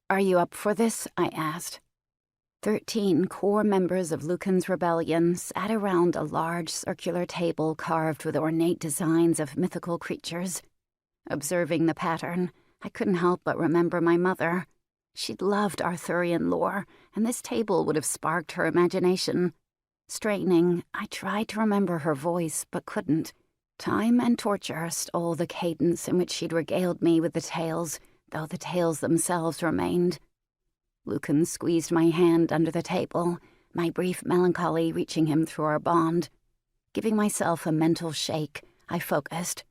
"Are you up for this?" I asked. 13 core members of Lucan's rebellion sat around a large circular table carved with ornate designs of mythical creatures. Observing the pattern, I couldn't help but remember my mother. She'd loved Arthurian lore, and this table would have sparked her imagination. Straightening, I tried to remember her voice, but couldn't. Time and torture stole the cadence in which she'd regaled me with the tales, though the tales themselves remained. Lucan squeezed my hand under the table, my brief melancholy reaching him through our bond. Giving myself a mental shake, I focused.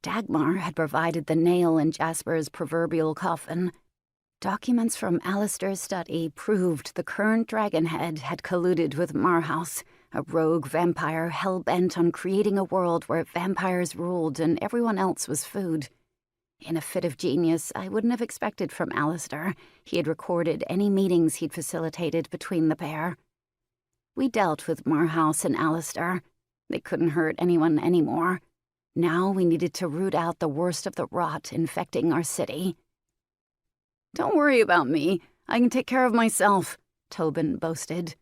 Dagmar had provided the nail in Jasper's proverbial coffin. Documents from Alistair's study proved the current Dragonhead had colluded with Marhouse, a rogue vampire hell-bent on creating a world where vampires ruled and everyone else was food. In a fit of genius I wouldn't have expected from Alistair, he had recorded any meetings he'd facilitated between the pair. We dealt with Marhouse and Alistair. They couldn't hurt anyone anymore. Now we needed to root out the worst of the rot infecting our city. "Don't worry about me. I can take care of myself," Tobin boasted.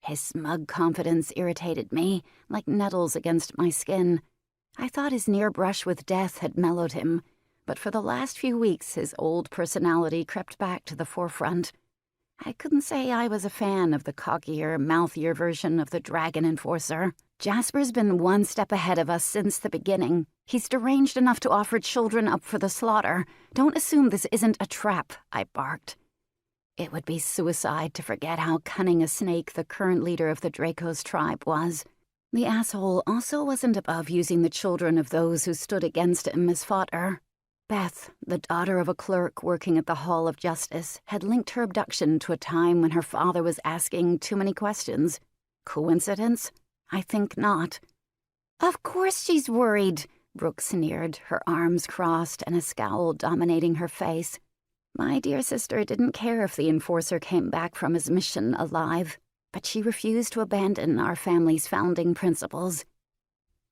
His smug confidence irritated me, like nettles against my skin. I thought his near brush with death had mellowed him, but for the last few weeks his old personality crept back to the forefront. I couldn't say I was a fan of the cockier, mouthier version of the Dragon Enforcer. Jasper's been one step ahead of us since the beginning. He's deranged enough to offer children up for the slaughter. Don't assume this isn't a trap, I barked. It would be suicide to forget how cunning a snake the current leader of the Draco's tribe was. The asshole also wasn't above using the children of those who stood against him as fodder. Beth, the daughter of a clerk working at the Hall of Justice, had linked her abduction to a time when her father was asking too many questions. Coincidence? I think not. "Of course she's worried," Brooke sneered, her arms crossed and a scowl dominating her face. My dear sister didn't care if the Enforcer came back from his mission alive, but she refused to abandon our family's founding principles.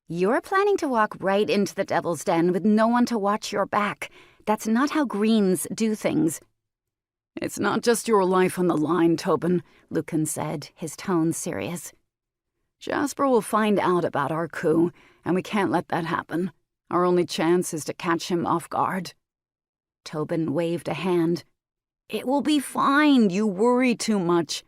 "You're planning to walk right into the Devil's Den with no one to watch your back. That's not how Greens do things." "It's not just your life on the line, Tobin," Lucan said, his tone serious. "Jasper will find out about our coup, and we can't let that happen. Our only chance is to catch him off guard." Tobin waved a hand. "It will be fine. You worry too much.